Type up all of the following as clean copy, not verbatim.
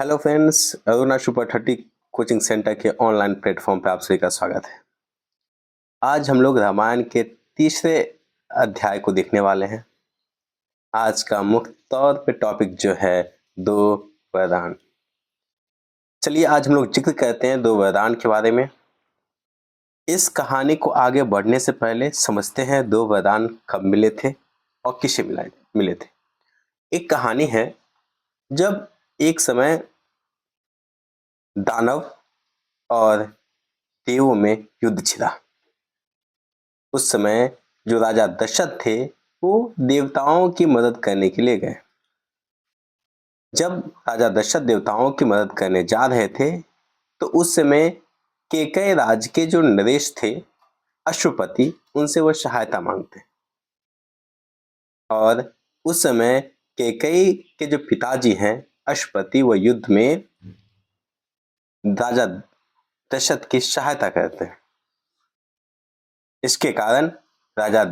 Hello friends, Aruna super 30 coaching centre के online platform पे आप सभी का स्वागत है। आज हम लोग रामायण के तीसरे अध्याय को देखने वाले हैं। आज का मुख्य तौर पे टॉपिक जो है दो वरदान। चलिए आज हम लोग जिक्र करते हैं दो वरदान के बारे में। इस कहानी को आगे बढ़ने से पहले समझते हैं दो वरदान कब मिले थे और किसे मिले थे। एक कहानी है, जब एक समय दानव और देवों में युद्ध छिड़ा। उस समय जो राजा दशरथ थे वो देवताओं की मदद करने के लिए गए। जब राजा दशरथ देवताओं की मदद करने जा रहे थे तो उस समय केकय राज के जो नरेश थे अश्वपति, उनसे वो सहायता मांगते। और उस समय केकई के जो पिताजी हैं अश्वपति, वो युद्ध में राजा दशरथ की सहायता करते हैं। इसके कारण राजा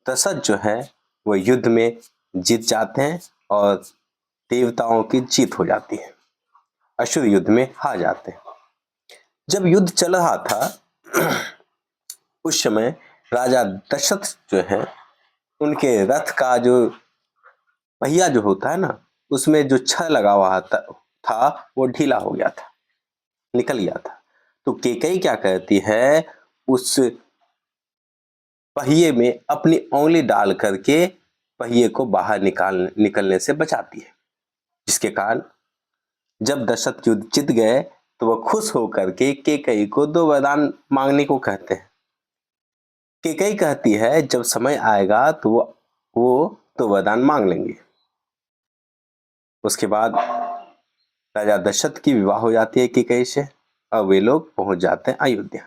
दशरथ जो है वो युद्ध में जीत जाते हैं और देवताओं की जीत हो जाती है। असुर युद्ध में हार जाते हैं। जब युद्ध चल रहा था उस समय राजा दशरथ जो है उनके रथ का जो पहिया जो होता है ना, उसमें जो छड़ लगा हुआ था वो ढीला हो गया था, निकल गया था। तो केकई क्या कहती है, उस पहिए में अपनी उंगली डाल करके पहिए को बाहर निकलने से बचाती है। जिसके कारण जब दशरथ युद्ध जीत गए तो वह खुश होकर के केकई को दो वरदान मांगने को कहते हैं। केकई कहती है जब समय आएगा तो वो दो वरदान मांग लेंगे। उसके बाद राजा दशरथ की विवाह हो जाती है केकई से और वे लोग पहुंच जाते हैं अयोध्या।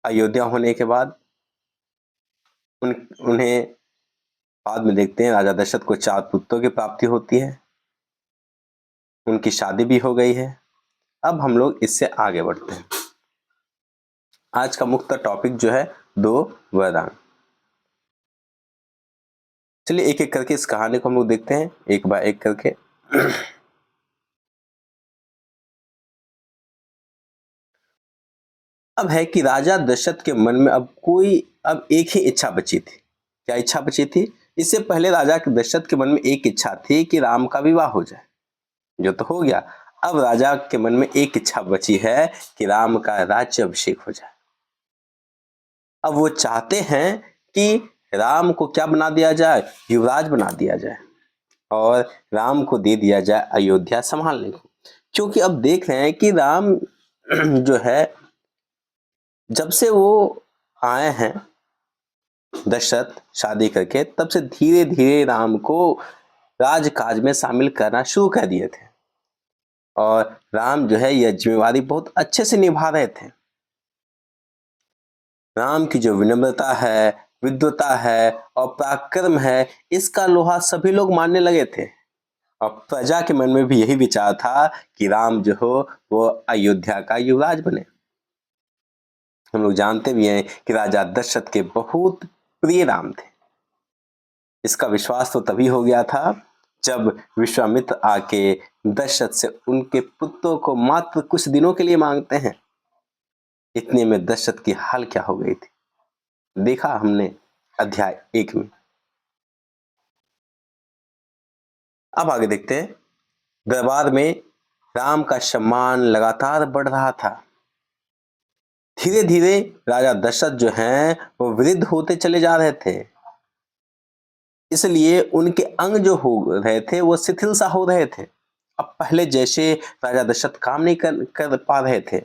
अयोध्या होने के बाद उन्हें बाद में देखते हैं राजा दशरथ को 4 पुत्रों की प्राप्ति होती है। उनकी शादी भी हो गई है। अब हम लोग इससे आगे बढ़ते हैं। आज का मुख्य टॉपिक जो है दो वरदान। चलिए एक एक करके इस कहानी को हम लोग देखते हैं, एक बार एक करके। अब है कि राजा दशरथ के मन में अब एक ही इच्छा बची थी। क्या इच्छा बची थी? इससे पहले राजा दशरथ के मन में एक इच्छा थी कि राम का विवाह हो जाए, जो तो हो गया। अब राजा के मन में एक इच्छा बची है कि राम का राज्य अभिषेक हो जाए। अब वो चाहते हैं कि राम को क्या बना दिया जाए, युवराज बना दिया जाए और राम को दे दिया जाए अयोध्या संभालने को। क्योंकि अब देख रहे हैं कि राम जो है जब से वो आए हैं दशरथ शादी करके, तब से धीरे धीरे राम को राजकाज में शामिल करना शुरू कर दिए थे और राम जो है यह जिम्मेवारी बहुत अच्छे से निभा रहे थे। राम की जो विनम्रता है, विद्वता है और पराक्रम है, इसका लोहा सभी लोग मानने लगे थे और प्रजा के मन में भी यही विचार था कि राम जो हो वो अयोध्या का युवराज बने। हम लोग जानते भी हैं कि राजा दशरथ के बहुत प्रिय राम थे। इसका विश्वास तो तभी हो गया था जब विश्वामित्र आके दशरथ से उनके पुत्रों को मात्र कुछ दिनों के लिए मांगते हैं। इतने में दशरथ की हाल क्या हो गई थी, देखा हमने अध्याय 1 में। अब आगे देखते हैं। दरबार में राम का सम्मान लगातार बढ़ रहा था। धीरे धीरे राजा दशरथ जो हैं वो वृद्ध होते चले जा रहे थे, इसलिए उनके अंग जो हो रहे थे वो शिथिल सा हो रहे थे। अब पहले जैसे राजा दशरथ काम नहीं कर पा रहे थे।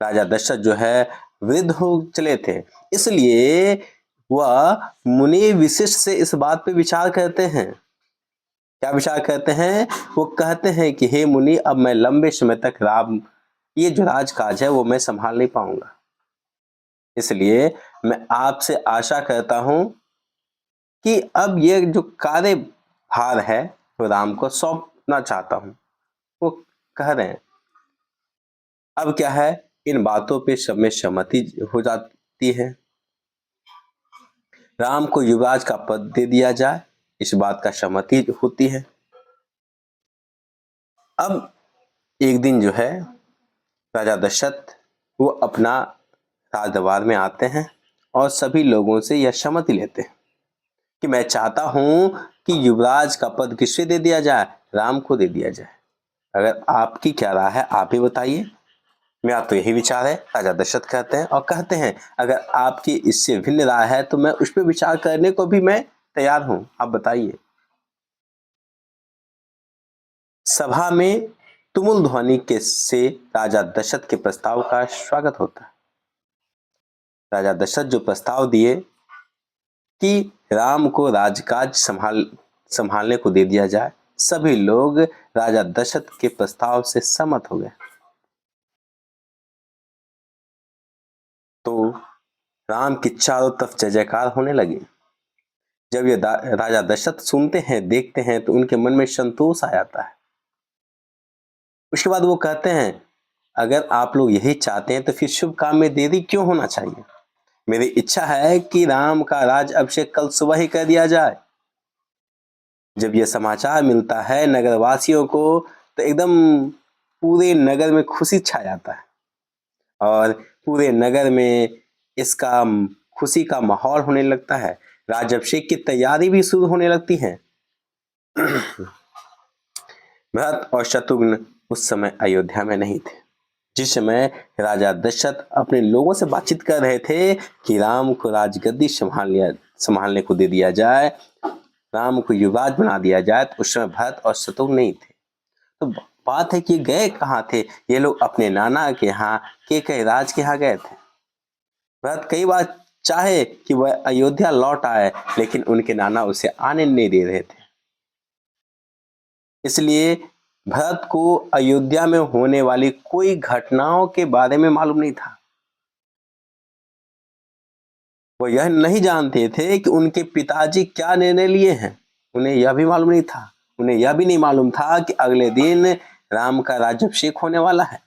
राजा दशरथ जो है वृद्ध हो चले थे, इसलिए वह मुनि विशिष्ट से इस बात पे विचार करते हैं। क्या विचार करते हैं? वो कहते हैं कि हे मुनि, अब मैं लंबे समय तक राम ये जो राजकाज है वो मैं संभाल नहीं पाऊंगा, इसलिए मैं आपसे आशा करता हूं कि अब ये जो कार्यभार है वो राम को सौंपना चाहता हूं। वो कह रहे हैं। अब क्या है, इन बातों पे सब में सहमति हो जाती है। राम को युवराज का पद दे दिया जाए, इस बात का सहमति होती है। अब एक दिन जो है राजा दशरथ वो अपना राजदरबार में आते हैं और सभी लोगों से यह सम्मति लेते हैं कि मैं चाहता हूं कि युवराज का पद किससे दे दिया जाए, राम को दे दिया जाए। अगर आपकी क्या राय है आप ही बताइए। मेरा तो यही विचार है, राजा दशरथ कहते हैं, और कहते हैं अगर आपकी इससे भिन्न राय है तो मैं उस पर विचार करने को भी मैं तैयार हूं, आप बताइए। सभा में तुमुल ध्वनि के से राजा दशरथ के प्रस्ताव का स्वागत होता है। राजा दशरथ जो प्रस्ताव दिए कि राम को राजकाज संभालने को दे दिया जाए, सभी लोग राजा दशरथ के प्रस्ताव से सहमत हो गए। तो राम की चारों तरफ जय जयकार होने लगी। जब ये राजा दशरथ सुनते हैं देखते हैं तो उनके मन में संतोष आ जाता है। उसके बाद वो कहते हैं अगर आप लोग यही चाहते हैं तो फिर शुभ काम में देरी क्यों होना चाहिए। मेरी इच्छा है कि राम का राज अभिषेक कल सुबह ही कर दिया जाए। जब यह समाचार मिलता है नगरवासियों को तो एकदम पूरे नगर में खुशी छा जाता है और पूरे नगर में इसका खुशी का माहौल होने लगता है। राज्याभिषेक की तैयारी भी शुरू होने लगती है। भरत और शत्रुघ्न उस समय अयोध्या में नहीं थे। जिस समय राजा दशरथ अपने लोगों से बातचीत कर रहे थे कि राम को राजगद्दी संभालने को दे दिया जाए, राम को युवराज बना दिया जाए, तो उस समय भरत और शत्रुघ्न नहीं थे। तो बात है कि गए कहाँ थे ये लोग, अपने नाना के यहाँ केकयराज के यहाँ गए थे। भरत कई बार चाहे कि वह अयोध्या लौट आए लेकिन उनके नाना उसे आने नहीं दे रहे थे। इसलिए भरत को अयोध्या में होने वाली कोई घटनाओं के बारे में मालूम नहीं था। वो यह नहीं जानते थे कि उनके पिताजी क्या निर्णय लिए हैं। उन्हें यह भी मालूम नहीं था, उन्हें यह भी नहीं मालूम था कि अगले दिन राम का राज्याभिषेक होने वाला है।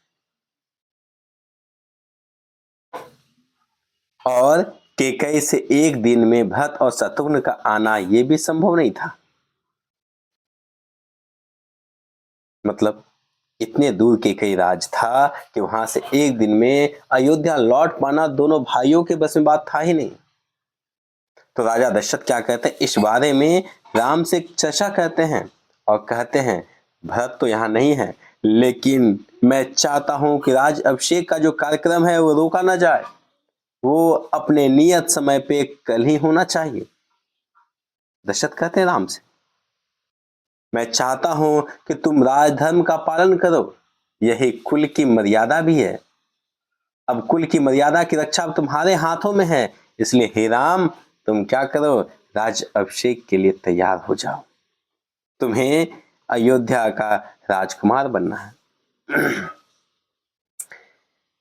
और केकई से एक दिन में भरत और शत्रुघ्न का आना यह भी संभव नहीं था। मतलब इतने दूर केकई राज था कि वहां से एक दिन में अयोध्या लौट पाना दोनों भाइयों के बस में बात था ही नहीं। तो राजा दशरथ क्या कहते हैं, इस बारे में राम से चर्चा करते हैं और कहते हैं भरत तो यहाँ नहीं है लेकिन मैं चाहता हूं कि राज अभिषेक का जो कार्यक्रम है वो रोका ना जाए, वो अपने नियत समय पे कल ही होना चाहिए। दशरथ कहते हैं राम से मैं चाहता हूं कि तुम राजधर्म का पालन करो, यही कुल की मर्यादा भी है। अब कुल की मर्यादा की रक्षा तुम्हारे हाथों में है, इसलिए हे राम तुम क्या करो, राज अभिषेक के लिए तैयार हो जाओ। तुम्हें अयोध्या का राजकुमार बनना है।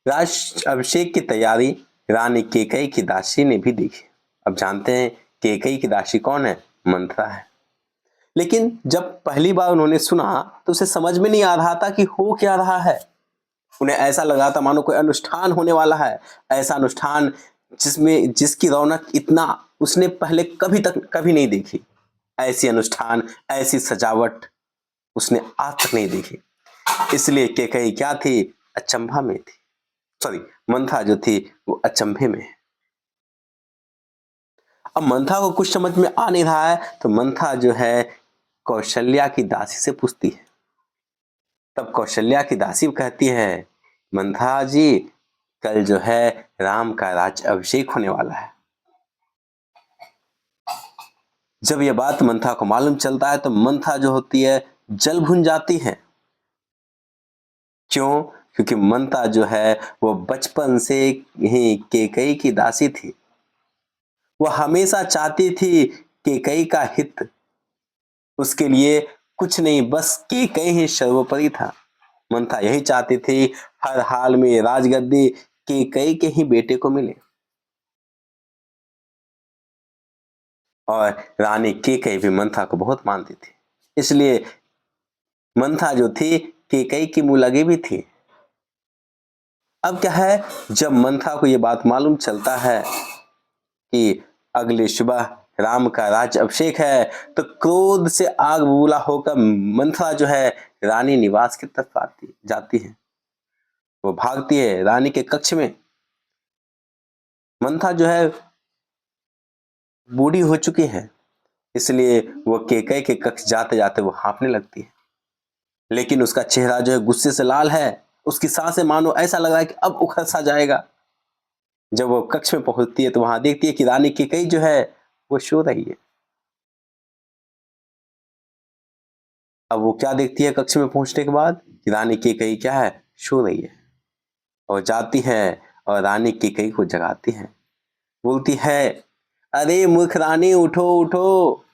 राज अभिषेक की तैयारी रानी केकई की दासी ने भी देखी। अब जानते हैं केकई की दासी कौन है, मंथरा है। लेकिन जब पहली बार उन्होंने सुना तो उसे समझ में नहीं आ रहा था कि हो क्या रहा है। उन्हें ऐसा लग रहा था मानो कोई अनुष्ठान होने वाला है, ऐसा अनुष्ठान जिसकी रौनक इतना उसने पहले कभी नहीं देखी। ऐसी अनुष्ठान ऐसी सजावट उसने आज तक नहीं देखी। इसलिए केकई क्या थी, अचंभा में थी। सॉरी, मंथा जो थी वो अचंभे में है। अब मंथा को कुछ समझ में आ नहीं रहा है तो मंथा जो है कौशल्या की दासी से पूछती है। तब कौशल्या की दासी कहती है मंथा जी कल जो है राम का राज अभिषेक होने वाला है। जब यह बात मंथा को मालूम चलता है तो मंथा जो होती है जल भुन जाती है। क्यों? क्योंकि मंथा जो है वो बचपन से ही केकई की दासी थी। वह हमेशा चाहती थी केकई का हित, उसके लिए कुछ नहीं बस केकई ही सर्वोपरि था। मंथा यही चाहती थी हर हाल में राजगद्दी केकई के ही बेटे को मिले। और रानी केकई भी मंथा को बहुत मानती थी, इसलिए मंथा जो थी केकई की मुंह लगी भी थी। अब क्या है, जब मंथा को यह बात मालूम चलता है कि अगली सुबह राम का राज अभिषेक है तो क्रोध से आग बबूला होकर मंथा जो है रानी निवास की तरफ आती। जाती है, वो भागती है रानी के कक्ष में। मंथा जो है बूढ़ी हो चुकी है, इसलिए वो केकई के कक्ष जाते जाते वो हाँफने लगती है, लेकिन उसका चेहरा जो है गुस्से से लाल है, उसकी सांसें मानो ऐसा लग रहा है कि अब उखड़ सा जाएगा। जब वो कक्ष में पहुंचती है तो वहां देखती है कि रानी केकई जो है वो सो रही है। अब वो क्या देखती है कक्ष में पहुंचने के बाद कि रानी केकई क्या है, सो रही है, और जाती है और रानी केकई को जगाती है, बोलती है, अरे मूर्ख रानी, उठो उठो,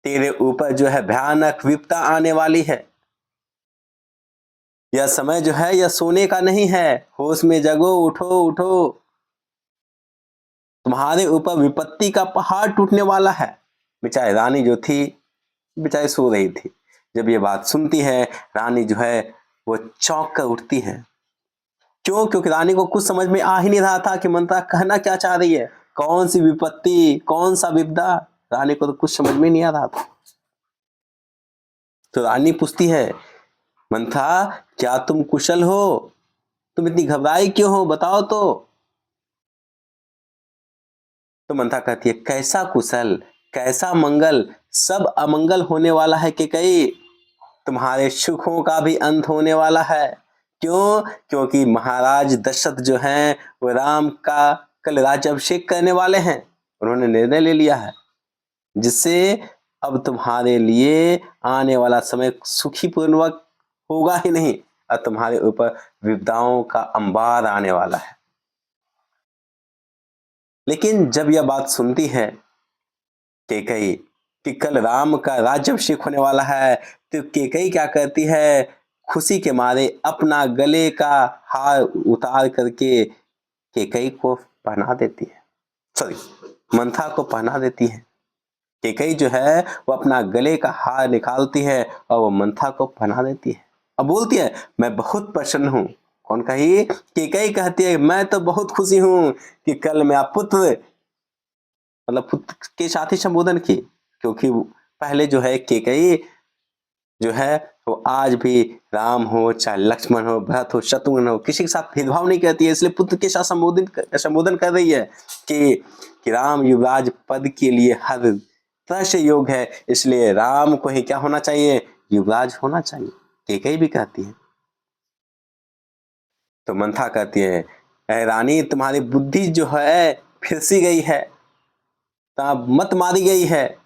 तेरे ऊपर जो है भयानक विपदा आने वाली है। यह समय जो है यह सोने का नहीं है, होश में जगो, उठो उठो, तुम्हारे ऊपर विपत्ति का पहाड़ टूटने वाला है। बेचारी रानी जो थी, बेचारी सो रही थी। जब ये बात सुनती है रानी जो है वो चौंक कर उठती है। क्यों? क्योंकि रानी को कुछ समझ में आ ही नहीं रहा था कि मंत्रा कहना क्या चाह रही है, कौन सी विपत्ति, कौन सा विपदा, रानी को तो कुछ समझ में नहीं आ रहा था। तो रानी पूछती है, मंथा क्या तुम कुशल हो? तुम इतनी घबराई क्यों हो, बताओ तो मंथा कहती है, कैसा कुशल, कैसा मंगल, सब अमंगल होने वाला है केकई, तुम्हारे सुखों का भी अंत होने वाला है। क्यों? क्योंकि महाराज दशरथ जो हैं वो राम का कल राज्याभिषेक करने वाले हैं। उन्होंने निर्णय ले लिया है जिससे अब तुम्हारे लिए आने वाला समय सुखी पूर्वक होगा ही नहीं, और तुम्हारे ऊपर विपदाओं का अंबार आने वाला है। लेकिन जब यह बात सुनती है केकई कि कल राम का राज्याभिषेक होने वाला है, तो केकई क्या करती है, खुशी के मारे अपना गले का हार उतार करके केकई को पहना देती है, सॉरी मंथा को पहना देती है। केकई जो है वो अपना गले का हार निकालती है और वो मंथा को पहना देती है। अब बोलती है, मैं बहुत प्रसन्न हूं। कौन कही? केकई कहती है, मैं तो बहुत खुशी हूं कि कल मेरा पुत्र, मतलब पुत्र के साथ ही संबोधन की, क्योंकि पहले जो है केकई जो है वो आज भी राम हो चाहे लक्ष्मण हो, भरत हो, शत्रुघ्न हो, किसी के साथ भेदभाव नहीं करती है, इसलिए पुत्र के साथ संबोधन कर रही है कि राम युवराज पद के लिए हर तरह से योग्य है, इसलिए राम को ही क्या होना चाहिए, युवराज होना चाहिए। केकई भी कहती है। तो मंथा कहती है, ऐ रानी, तुम्हारी बुद्धि जो है फिर सी गई है, मत मारी गई है।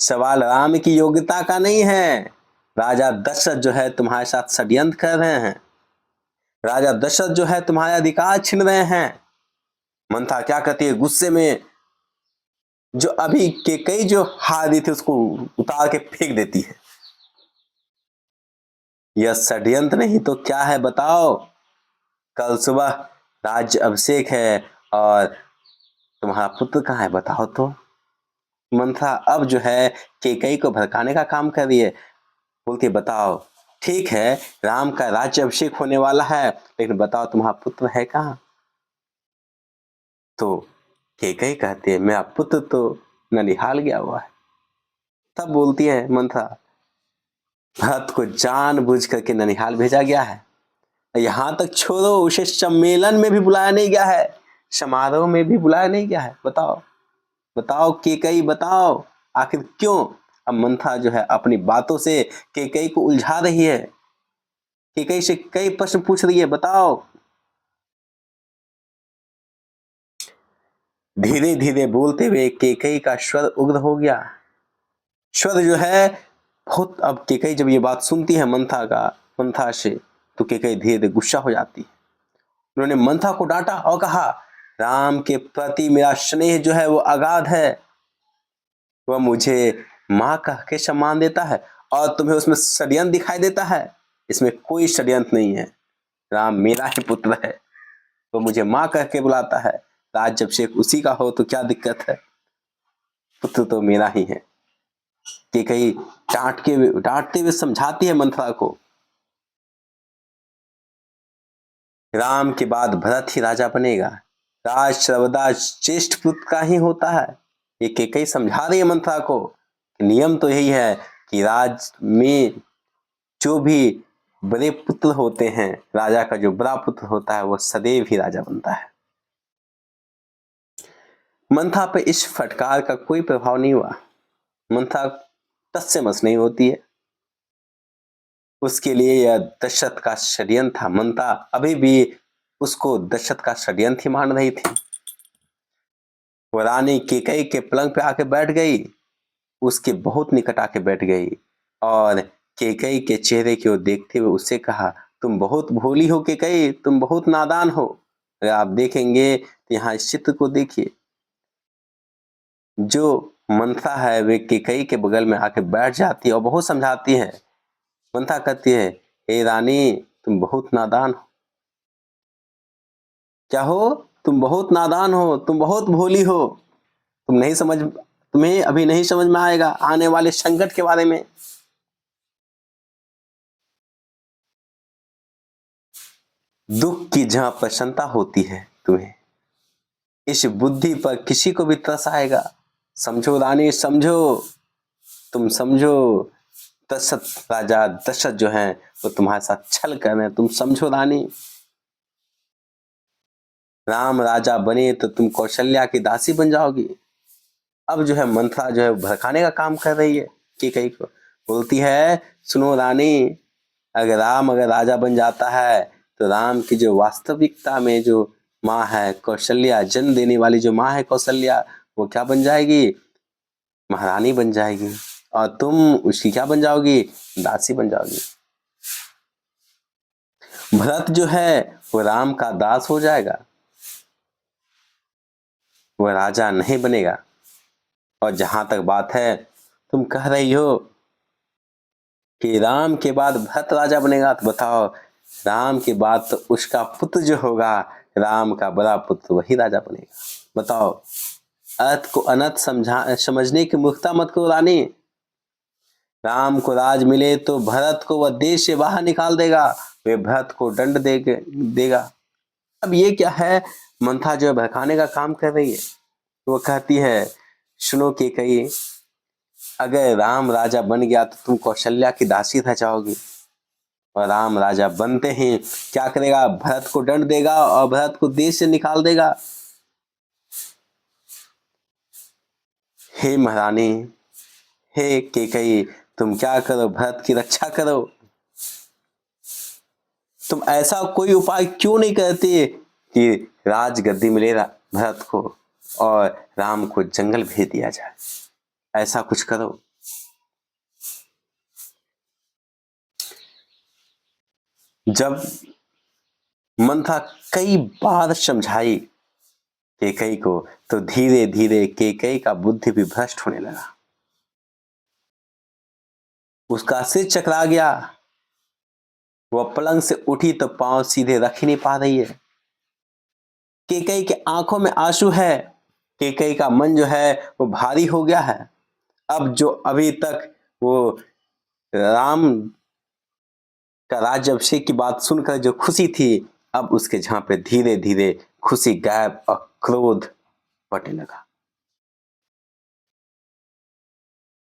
सवाल राम की योग्यता का नहीं है, राजा दशरथ जो है तुम्हारे साथ षड्यंत्र कर रहे हैं, राजा दशरथ जो है तुम्हारे अधिकार छीन रहे हैं। मंथा क्या कहती है गुस्से में, जो अभी के कई जो हार दी थी उसको उतार के फेंक देती है। यह षड्यंत्र नहीं तो क्या है बताओ? कल सुबह राज्य अभिषेक है और तुम्हारा पुत्र कहाँ है, बताओ तो। मंथा अब जो है केकई को भड़काने का काम कर रही है, बोलती है, बताओ, ठीक है राम का राज्य अभिषेक होने वाला है, लेकिन बताओ तुम्हारा पुत्र है कहाँ? तो केकई कहती है, मेरा पुत्र तो ननिहाल गया हुआ है। तब बोलती है मंथा, भरत को जानबूझ करके ननिहाल भेजा गया है, यहां तक छोड़ो उसे सम्मेलन में भी बुलाया नहीं गया है, समारोह में भी बुलाया नहीं गया है। बताओ बताओ केकई, बताओ आखिर क्यों? अब मंथा जो है अपनी बातों से केकई को उलझा रही है, केकई से कई प्रश्न पूछ रही है, बताओ। धीरे धीरे बोलते हुए केकई का स्वर उग्र हो गया। स्वर जो है बहुत, अब केकई जब ये बात सुनती है मंथा से, तो केकई धीरे धीरे गुस्सा हो जाती है। उन्होंने मंथा को डांटा और कहा, राम के प्रति मेरा स्नेह जो है वो अगाध है, वह मुझे माँ कह के सम्मान देता है, और तुम्हें उसमें षड्यंत्र दिखाई देता है। इसमें कोई षड्यंत्र नहीं है, राम मेरा ही पुत्र है, वो मुझे माँ कह के बुलाता है, राज्य अभिषेक उसी का हो तो क्या दिक्कत है, पुत्र तो मेरा ही है। कि कहीं डांटते हुए समझाती है मंथरा को, राम के बाद भरत ही राजा बनेगा, राज सर्वदा ज्येष्ठ पुत्र का ही होता है। ये केकई समझा रही है मंथरा को, नियम तो यही है कि राज में जो भी बड़े पुत्र होते हैं, राजा का जो बड़ा पुत्र होता है वो सदैव ही राजा बनता है। मंथा पे इस फटकार का कोई प्रभाव नहीं हुआ। मंथा टस से मस नहीं होती है। उसके लिए यह दशरथ का षड्यंत्र था। मंथा अभी भी उसको दशरथ का षड्यंत्र ही मान रही थी। वो रानी कैकेयी के पलंग पे आके बैठ गई, उसके बहुत निकट आके बैठ गई और कैकेयी के चेहरे की ओर देखते हुए उससे कहा, तुम बहुत भोली हो कैकेयी, तुम बहुत नादान हो। अगर आप देखेंगे तो यहाँ इस चित्र को देखिए, जो मंथा है वे कैकेयी के बगल में आके बैठ जाती है और बहुत समझाती है। मंथा कहती है, हे रानी तुम बहुत नादान हो। क्या हो? तुम बहुत नादान हो, तुम बहुत भोली हो, तुम्हें अभी नहीं समझ में आएगा आने वाले संकट के बारे में। दुख की जहां प्रसन्नता होती है तुम्हें, इस बुद्धि पर किसी को भी तरस आएगा। समझो रानी, समझो, तुम समझो, दशरथ राजा दशरथ जो है वो तुम्हारे साथ छल कर रहे हैं, तुम समझो रानी। राम राजा बने तो तुम कौशल्या की दासी बन जाओगी। अब जो है मंथरा जो है भड़काने का काम कर रही है कैकेयी को। बोलती है, सुनो रानी, अगर राजा बन जाता है तो राम की जो वास्तविकता में जो माँ है कौशल्या, जन्म देने वाली जो माँ है कौशल्या, वो क्या बन जाएगी? महारानी बन जाएगी और तुम उसकी क्या बन जाओगी? दासी बन जाओगी। भरत जो है वो राम का दास हो जाएगा, वह राजा नहीं बनेगा। और जहां तक बात है, तुम कह रही हो कि राम के बाद भरत राजा बनेगा, तो बताओ, राम के बाद तो उसका पुत्र जो होगा, राम का बड़ा पुत्र, वही राजा बनेगा। बताओ, अर्थ को अनर्थ समझने की मूर्खता मत करो रानी। राम को राज मिले तो भरत को वह देश से बाहर निकाल देगा, वे भरत को दंड देगा। अब ये क्या है? मंथा जो है भड़काने का काम कर रही है। वो कहती है, सुनो कैकेयी, अगर राम राजा बन गया तो तुम कौशल्या की दासी रह जाओगी, और राम राजा बनते ही क्या करेगा? भरत को दंड देगा और भरत को देश से निकाल देगा। हे महारानी, हे कैकेयी, तुम क्या करो, भरत की रक्षा करो। तुम ऐसा कोई उपाय क्यों नहीं करते कि राजगद्दी मिले भरत को और राम को जंगल भेज दिया जाए? ऐसा कुछ करो। जब मंथा कई बार समझाई कैकेयी को, तो धीरे धीरे कैकेयी का बुद्धि भी भ्रष्ट होने लगा। उसका सिर चकरा गया। वह पलंग से उठी तो पांव सीधे रख ही नहीं पा रही है। कैकेयी के आंखों में आंसू है। कैकेयी का मन जो है वो भारी हो गया है। अब जो अभी तक वो राम का राज्याभिषेक की बात सुनकर जो खुशी थी, अब उसके जहां पे धीरे धीरे खुशी गायब और क्रोध बढ़ने लगा।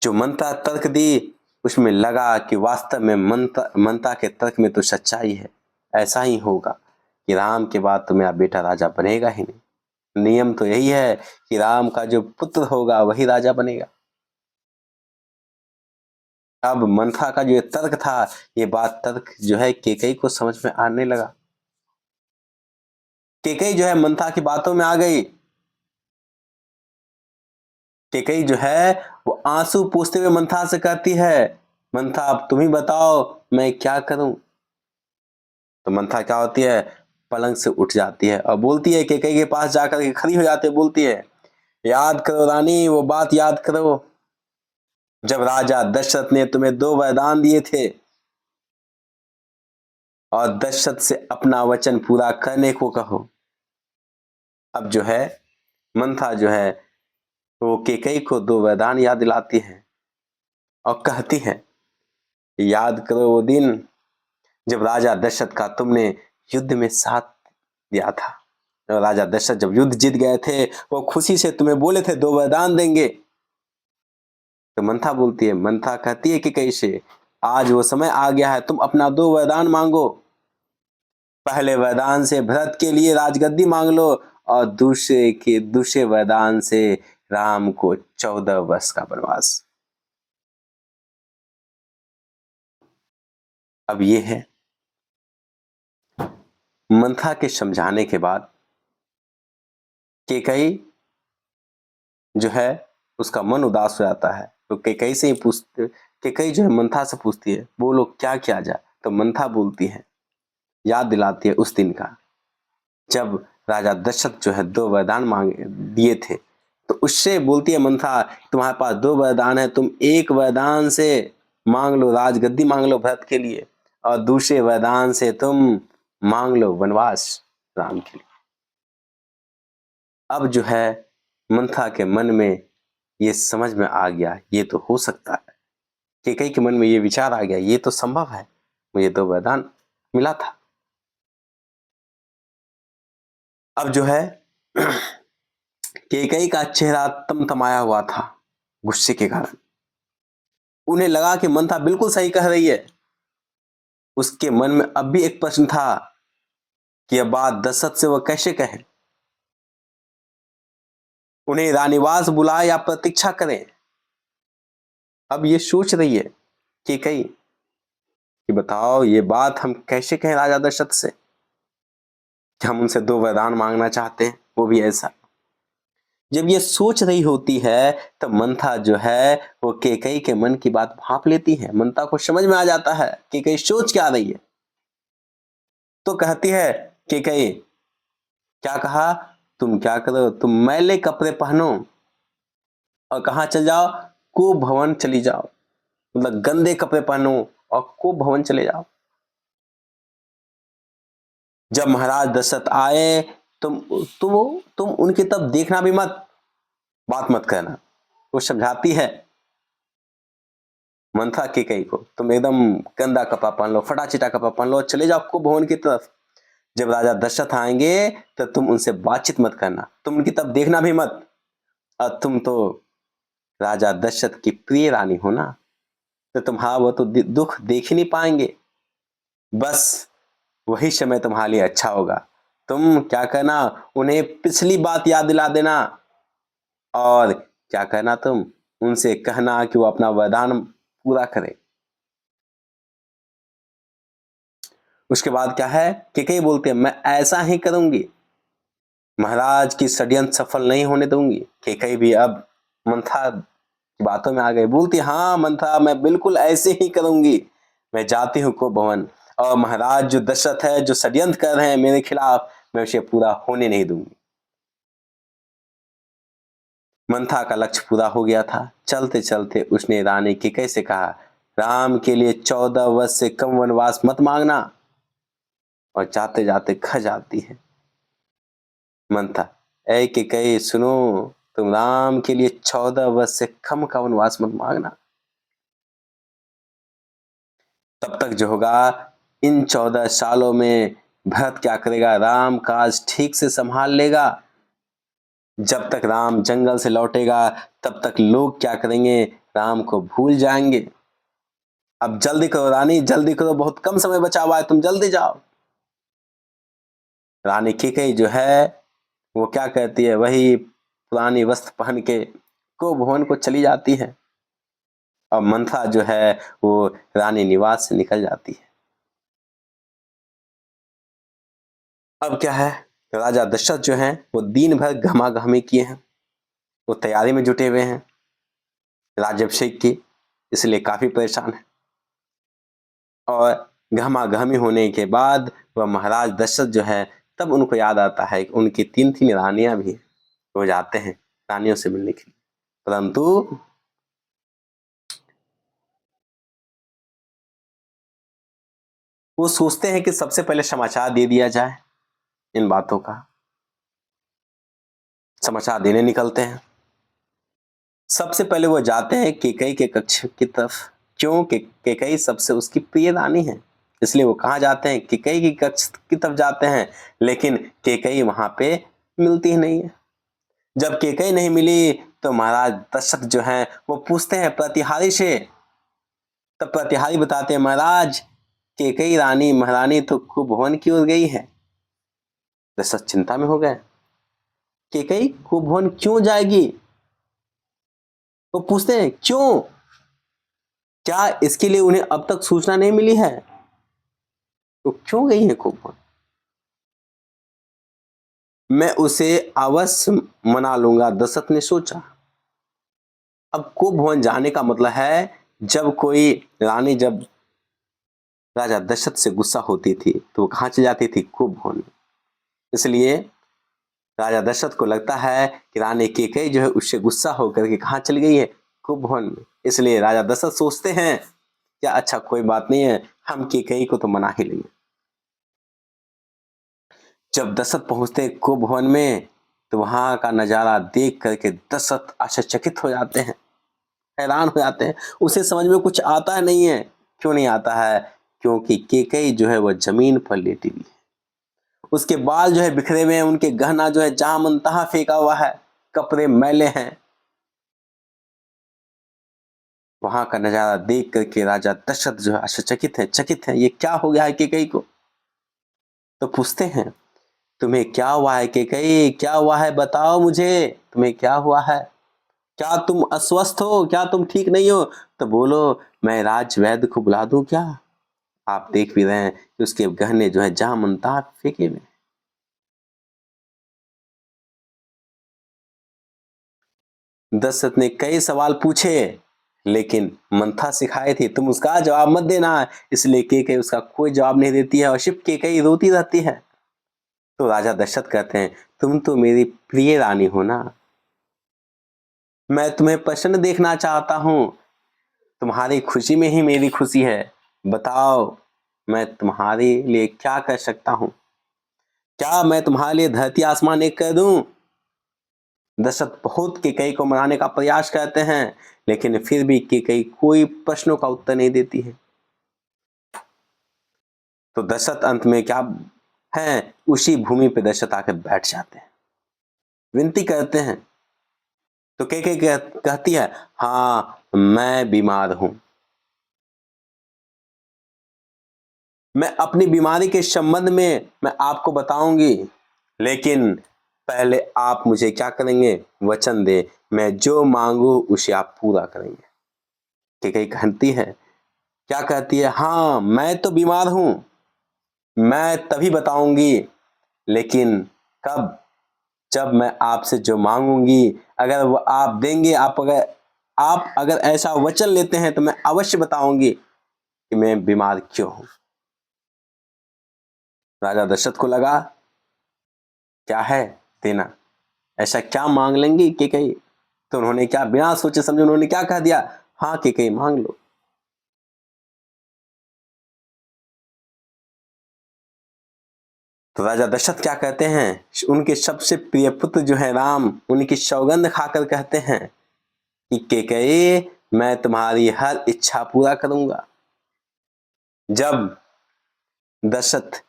जो मंथा तर्क दी, उसमें लगा कि वास्तव में मंथा के तर्क में तो सच्चाई है। ऐसा ही होगा कि राम के बाद तो मेरा बेटा राजा बनेगा ही नहीं। नियम तो यही है कि राम का जो पुत्र होगा वही राजा बनेगा। अब मंथा का जो तर्क था, ये बात तर्क जो है कैकेयी को समझ में आने लगा। कैकेयी जो है मंथा की बातों में आ गई। कैकेयी जो है वो आंसू पूछते हुए मंथा से कहती है, मंथा अब तुम ही बताओ मैं क्या करूं? तो मंथा क्या होती है, पलंग से उठ जाती है और बोलती है, कैकेयी के पास जाकर के खड़ी हो जाती है, बोलती है, याद करो रानी, वो बात याद करो जब राजा दशरथ ने तुम्हें 2 वरदान दिए थे और दशरथ से अपना वचन पूरा करने को कहो। अब जो है मंथा जो है वो कैकेयी को 2 वरदान याद दिलाती है और कहती है, याद करो वो दिन जब राजा दशरथ का तुमने युद्ध में साथ दिया था। और राजा दशरथ जब युद्ध जीत गए थे, वो खुशी से तुम्हें बोले थे 2 वरदान देंगे। तो मंथा बोलती है, मंथा कहती है कि कैसे, आज वो समय आ गया है, तुम अपना 2 वरदान मांगो। पहले वरदान से भरत के लिए राजगद्दी मांग लो और दूसरे वरदान से राम को 14 वर्ष का वनवास। अब ये है, मंथा के समझाने के बाद कैकेयी जो है उसका मन उदास हो जाता है, तो कैकेयी से ही पूछते, कैकेयी जो है मंथा से पूछती है, बोलो क्या किया जाए। तो मंथा बोलती है, याद दिलाती है उस दिन का जब राजा दशरथ जो है 2 वरदान मांगे दिए थे। तो उससे बोलती है मंथा, तुम्हारे पास 2 वरदान है, तुम एक वरदान से मांग लो राजगद्दी मांग लो भरत के लिए, और दूसरे वरदान से तुम मांग लो वनवास राम के लिए। अब जो है मंथा के मन में ये समझ में आ गया, ये तो हो सकता है। कैकेयी के मन में ये विचार आ गया, ये तो संभव है, मुझे 2 वरदान मिला था। अब जो है कैकेयी का चेहरा तमतमाया हुआ था गुस्से के कारण। उन्हें लगा कि मंथा बिल्कुल सही कह रही है। उसके मन में अब भी एक प्रश्न था कि यह बात दशरथ से वह कैसे कहे, उन्हें रानीवास बुलाए या प्रतीक्षा करें। अब ये सोच रही है कैकेयी कि बताओ ये बात हम कैसे कहें राजा दशरथ से कि हम उनसे 2 वरदान मांगना चाहते हैं, वो भी ऐसा। जब ये सोच रही होती है तो मंथा जो है वो कैकेयी के मन की बात भांप लेती है। मंथा को समझ में आ जाता है कि कैकेयी सोच क्या रही है। तो कहती है कैकेयी, क्या कहा, तुम क्या करो, तुम मैले कपड़े पहनो और कहां चल जाओ, कुभवन चली जाओ। मतलब गंदे कपड़े पहनो और कुभवन चले जाओ। जब महाराज दशरथ आए तुम उनकी तरफ देखना भी मत, बात मत करना। वो समझाती है मंथा कैकेयी को, तुम एकदम गंदा कपड़ा पहन लो, फटा चिटा कपड़ा पहन लो, चले जाओ कुभवन की तरफ। जब राजा दशरथ आएंगे तो तुम उनसे बातचीत मत करना, तुम उनकी तरफ देखना भी मत। और तुम तो राजा दशरथ की प्रिय रानी हो ना, तो तुम्हारा वो तो दुख देख ही नहीं पाएंगे। बस वही समय तुम्हारे लिए अच्छा होगा। तुम क्या करना, उन्हें पिछली बात याद दिला देना और क्या करना, तुम उनसे कहना कि वो अपना वरदान पूरा करें। उसके बाद क्या है, कैकेयी बोलते हैं मैं ऐसा ही करूंगी, महाराज की षड्यंत्र सफल नहीं होने दूंगी। कैकेयी भी अब मंथा की बातों में आ गई, बोलती हाँ मंथा मैं बिल्कुल ऐसे ही करूंगी, मैं जाती हूँ कुभवन, और महाराज जो दशरथ है जो षड्यंत्र कर रहे हैं मेरे खिलाफ, मैं उसे पूरा होने नहीं दूंगी। मंथा का लक्ष्य पूरा हो गया था। चलते चलते उसने रानी कैकेयी से कहा, राम के लिए 14 वर्ष से कम वनवास मत मांगना, और जाते जाते खा जाती है मंथा, ऐ कैकेयी सुनो, तुम राम के लिए 14 वर्ष से कम का वनवास मत मांगना। तब तक जो होगा इन 14 सालों में भरत क्या करेगा, राम काज ठीक से संभाल लेगा। जब तक राम जंगल से लौटेगा तब तक लोग क्या करेंगे, राम को भूल जाएंगे। अब जल्दी करो रानी, जल्दी करो, बहुत कम समय बचा हुआ है, तुम जल्दी जाओ। रानी कैकेयी जो है वो क्या कहती है, वही पुरानी वस्त्र पहन के कुभवन को चली जाती है और मंथा जो है वो रानी निवास से निकल जाती है। अब क्या है, राजा दशरथ जो हैं वो दिन भर गहमागहमी किए हैं, वो तैयारी में जुटे हुए हैं राज्याभिषेक की, इसलिए काफी परेशान है। और गहमागहमी होने के बाद वह महाराज दशरथ जो है तब उनको याद आता है कि उनकी 3 रानियां भी हैं। वो जाते हैं रानियों से मिलने के लिए, परंतु वो सोचते हैं कि सबसे पहले समाचार दे दिया जाए, इन बातों का समाचार देने निकलते हैं। सबसे पहले वो जाते हैं कैकेयी के कक्ष की तरफ, क्यों, कैकेयी सबसे उसकी प्रिय रानी है, इसलिए वो कहाँ जाते हैं, कैकेयी की कक्ष की तरफ जाते हैं। लेकिन कैकेयी वहां पे मिलती ही नहीं है। जब कैकेयी नहीं मिली तो महाराज दशरथ जो हैं वो पूछते हैं प्रतिहारी से तब प्रतिहारी बताते हैं, महाराज कैकेयी रानी महारानी तो कुभवन की ओर गई है। दशरथ चिंता में हो गए, कैकेयी कुभवन क्यों जाएगी? वो पूछते हैं क्यों, क्या इसके लिए उन्हें अब तक सूचना नहीं मिली है? तो क्यों गई है कुभवन? मैं उसे अवश्य मना लूंगा, दशरथ ने सोचा। अब कुभवन जाने का मतलब है, जब कोई रानी जब राजा दशरथ से गुस्सा होती थी तो वो कहां चली जाती थी? कुभवन। इसलिए राजा दशरथ को लगता है कि रानी कैकेयी जो है उससे गुस्सा होकर के कहां चली गई है? कुभवन में। इसलिए राजा दशरथ सोचते हैं क्या अच्छा कोई बात नहीं है, हम कैकेयी को तो मना ही लेंगे। जब दशरथ पहुंचते कुभवन में तो वहां का नजारा देख करके दशरथ आश्चर्यचकित हो जाते हैं, हैरान हो जाते हैं। उसे समझ में कुछ आता है नहीं है। क्यों नहीं आता है? क्योंकि कैकेयी जो है वह जमीन पर लेटी हुई है, उसके बाल जो है बिखरे हुए हैं, उनके गहना जो है जहां मन तहां फेंका हुआ है, कपड़े मैले हैं। वहां का नजारा देख करके राजा दशरथ जो है आश्चर्यचकित है, चकित है, ये क्या हो गया है कैकेयी को? तो पूछते हैं तुम्हें क्या हुआ है कैकेयी, क्या हुआ है बताओ मुझे, तुम्हें क्या हुआ है? क्या तुम अस्वस्थ हो? क्या तुम ठीक नहीं हो? तो बोलो, मैं राजवैद्य को बुला दूं क्या? आप देख भी रहे हैं कि उसके गहने जो है जहां मन तहां फेंके हुए। दशरथ ने कई सवाल पूछे लेकिन मंथा सिखाई थी तुम उसका जवाब मत देना, इसलिए कैकेयी उसका कोई जवाब नहीं देती है और सिर्फ कैकेयी रोती रहती है। तो राजा दशरथ कहते हैं, तुम तो मेरी प्रिय रानी हो ना, मैं तुम्हें प्रसन्न देखना चाहता हूं, तुम्हारी खुशी में ही मेरी खुशी है। बताओ मैं तुम्हारे लिए क्या कर सकता हूं? क्या मैं तुम्हारे लिए धरती आसमान एक कर दूं? दशरथ बहुत कैकेयी को मनाने का प्रयास करते हैं लेकिन फिर भी कैकेयी कोई प्रश्नों का उत्तर नहीं देती है। तो दशरथ अंत में क्या है, उसी भूमि पे दशरथ आकर बैठ जाते हैं, विनती करते हैं। तो कैकेयी कहती है, हाँ मैं बीमार हूं, मैं अपनी बीमारी के संबंध में मैं आपको बताऊंगी, लेकिन पहले आप मुझे क्या करेंगे? वचन दे, मैं जो मांगू उसे आप पूरा करेंगे। कैकेयी कहती है, क्या कहती है? हाँ मैं तो बीमार हूं, मैं तभी बताऊंगी, लेकिन कब? जब मैं आपसे जो मांगूंगी अगर वो आप देंगे, आप अगर ऐसा वचन लेते हैं तो मैं अवश्य बताऊंगी कि मैं बीमार क्यों हूं। राजा दशरथ को लगा क्या है देना, ऐसा क्या मांग लेंगी कैकेयी? तो उन्होंने क्या बिना सोचे समझे उन्होंने क्या कह दिया, हाँ कैकेयी मांग लो। तो राजा दशरथ क्या कहते हैं, उनके सबसे प्रिय पुत्र जो है राम, उनकी सौगंध खाकर कहते हैं कि कैकेयी मैं तुम्हारी हर इच्छा पूरा करूंगा। जब दशरथ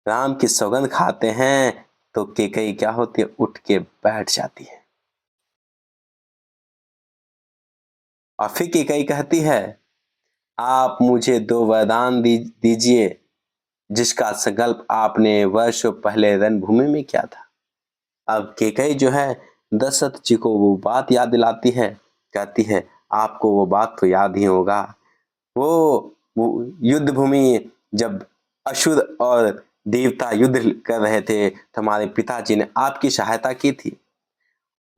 राम की सौगंध खाते हैं तो कैकेयी क्या होती है, उठ के बैठ जाती है और फिर कैकेयी कहती है, आप मुझे दो वरदान दीजिए जिसका संकल्प आपने वर्षों पहले रणभूमि में किया था। अब कैकेयी जो है दशरथ जी को वो बात याद दिलाती है, कहती है आपको वो बात तो याद ही होगा, वो युद्ध भूमि जब असुर और देवता युद्ध कर रहे थे तो हमारे पिताजी ने आपकी सहायता की थी।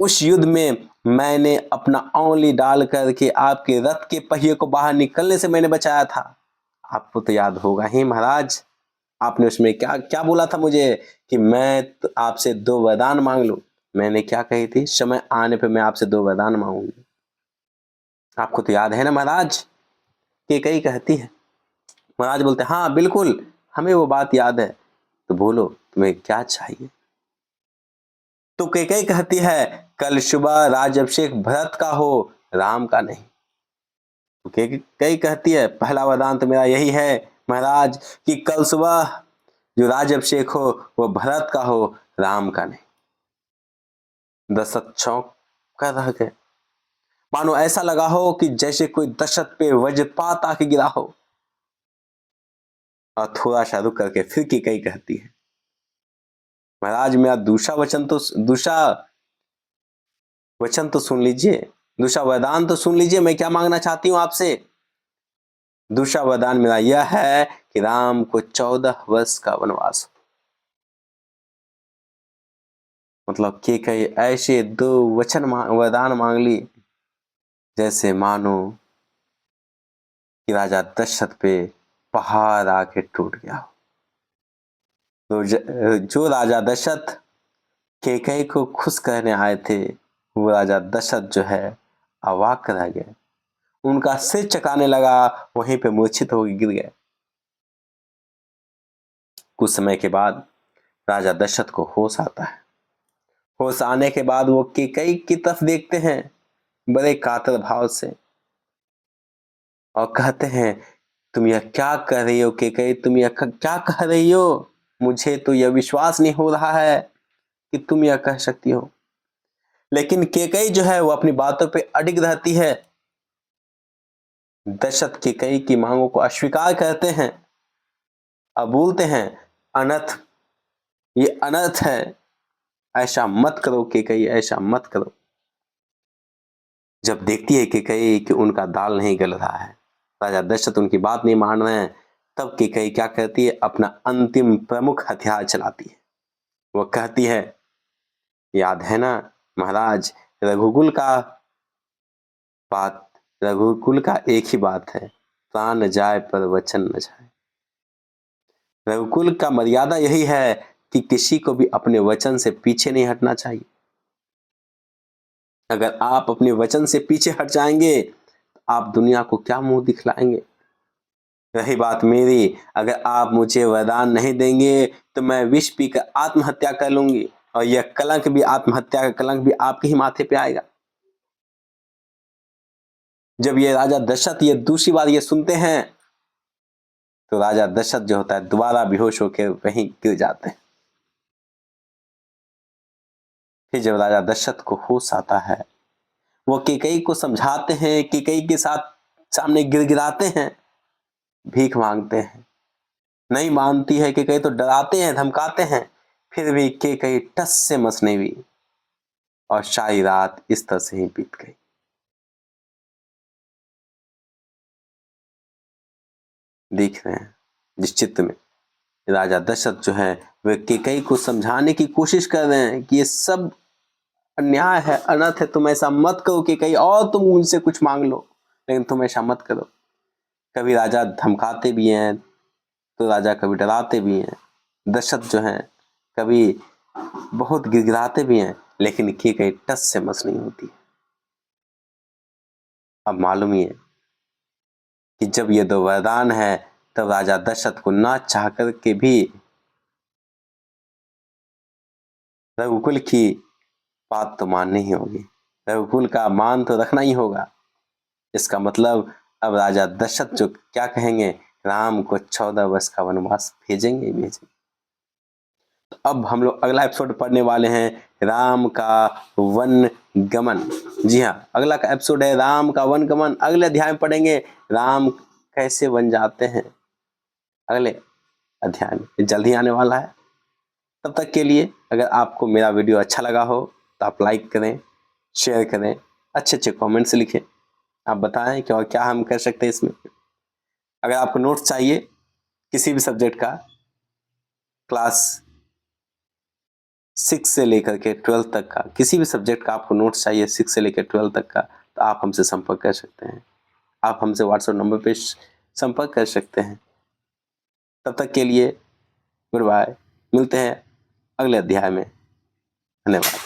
उस युद्ध में मैंने अपना उंगली डाल करके आपके रथ के पहिए को बाहर निकलने से मैंने बचाया था। आपको तो याद होगा ही महाराज, आपने उसमें क्या क्या बोला था मुझे कि मैं तो आपसे दो वरदान मांग लूं। मैंने क्या कही थी, समय आने पे मैं आपसे दो वरदान मांगूंगी। आपको तो याद है ना महाराज? कैकेयी कहती है, महाराज बोलते हाँ बिल्कुल हमें वो बात याद है, तो बोलो तुम्हें क्या चाहिए? तो कैकेयी कहती है, कल सुबह राज्याभिषेक भरत का हो, राम का नहीं। तो कैकेयी कहती है, पहला वरदान तो मेरा यही है महाराज कि कल सुबह जो राज्याभिषेक हो वो भरत का हो, राम का नहीं। दशरथ चौंक कर रह गए। मानो ऐसा लगा हो कि जैसे कोई दशरथ पे वज्रपात आके गिरा हो। और थोड़ा सा रुक करके फिर कैकेयी कहती है, महाराज मेरा दूसरा वचन तो सुन लीजिए, दूसरा वरदान तो सुन लीजिए, मैं क्या मांगना चाहती हूँ आपसे। दूसरा वरदान मेरा यह है कि राम को 14 वर्ष का वनवास हो। मतलब कैकेयी ऐसे दो वरदान मांग ली जैसे मानो कि राजा दशरथ पे पहाड़ आके टूट गया हो। तो जो राजा दशरथ कैकेयी को खुश करने आए थे, वो राजा दशरथ जो है अवाक रह गए, उनका सिर चकाने लगा, वहीं पे मूर्छित होकर गिर गए। कुछ समय के बाद राजा दशरथ को होश आता है। होश आने के बाद वो कैकेयी की तरफ देखते हैं बड़े कातर भाव से और कहते हैं, तुम यह क्या कह रही हो कैकेयी, तुम यह क्या कह रही हो? मुझे तो यह विश्वास नहीं हो रहा है कि तुम यह कह सकती हो। लेकिन कैकेयी जो है वो अपनी बातों पे अडिग रहती है। दशरथ कैकेयी की मांगों को अस्वीकार करते हैं और बोलते हैं, अनर्थ, ये अनर्थ है, ऐसा मत करो कैकेयी, ऐसा मत करो। जब देखती है कैकेयी कि उनका दाल नहीं गल रहा है, राजा दशरथ उनकी बात नहीं मान रहे हैं, तब कैकेयी क्या करती है, अपना अंतिम प्रमुख हथियार चलाती है। वो कहती है, याद है ना महाराज, रघुकुल का एक ही बात है, प्राण जाए पर वचन न जाए। रघुकुल का मर्यादा यही है कि किसी को भी अपने वचन से पीछे नहीं हटना चाहिए। अगर आप अपने वचन से पीछे हट जाएंगे तो आप दुनिया को क्या मुंह दिखलाएंगे। रही बात मेरी, अगर आप मुझे वरदान नहीं देंगे तो मैं विष पीकर आत्महत्या कर लूंगी और यह कलंक भी, आत्महत्या का कलंक भी आपके ही माथे पे आएगा। जब ये राजा दशरथ ये दूसरी बार ये सुनते हैं तो राजा दशरथ जो होता है दोबारा बेहोश होकर वहीं गिर जाते हैं। फिर जब राजा दशरथ को होश आता है, वो कैकेयी को समझाते हैं, कैकेयी के साथ सामने गिड़गिड़ाते हैं, भीख मांगते हैं, नहीं मानती है कैकेयी तो डराते हैं, धमकाते हैं, फिर भी कैकेयी टस से मस नहीं हुई और सारी रात इस तरह से ही बीत गई। देख रहे हैं जिस चित्र में राजा दशरथ जो है वे कैकेयी को समझाने की कोशिश कर रहे हैं कि ये सब अन्याय है, अनर्थ है, तुम ऐसा मत करो कैकेयी, और तुम मुझसे कुछ मांग लो लेकिन तुम ऐसा मत करो। कभी राजा धमकाते भी हैं तो राजा कभी डराते भी हैं। दशरथ जो है कभी बहुत गिड़गिड़ाते भी हैं, लेकिन कैकेयी टस से मस नहीं होती। अब मालूम ही है कि जब ये दो वरदान है तब राजा दशरथ को ना चाह करके भी रघुकुल की बात तो माननी ही होगी, रघुकुल का मान तो रखना ही होगा। इसका मतलब अब राजा दशरथ जो क्या कहेंगे, राम को 14 वर्ष का वनवास भेजेंगे ही भेजेंगे। तो अब हम लोग अगला एपिसोड पढ़ने वाले हैं, राम का वन गमन। जी हाँ, अगला का एपिसोड है राम का वन गमन। अगले अध्याय में पढ़ेंगे राम कैसे वन जाते हैं, अगले अध्याय में जल्द ही आने वाला है। तब तक के लिए अगर आपको मेरा वीडियो अच्छा लगा हो तो आप लाइक करें, शेयर करें, अच्छे अच्छे कमेंट्स लिखें, आप बताएं कि और क्या हम कर सकते हैं इसमें। अगर आपको नोट्स चाहिए किसी भी सब्जेक्ट का, क्लास 6 से लेकर के 12 तक का, किसी भी सब्जेक्ट का आपको नोट्स चाहिए 6 से लेकर 12 तक का, तो आप हमसे संपर्क कर सकते हैं। आप हमसे व्हाट्सएप नंबर पे संपर्क कर सकते हैं। तब तक के लिए गुड बाय, मिलते हैं अगले अध्याय में। धन्यवाद।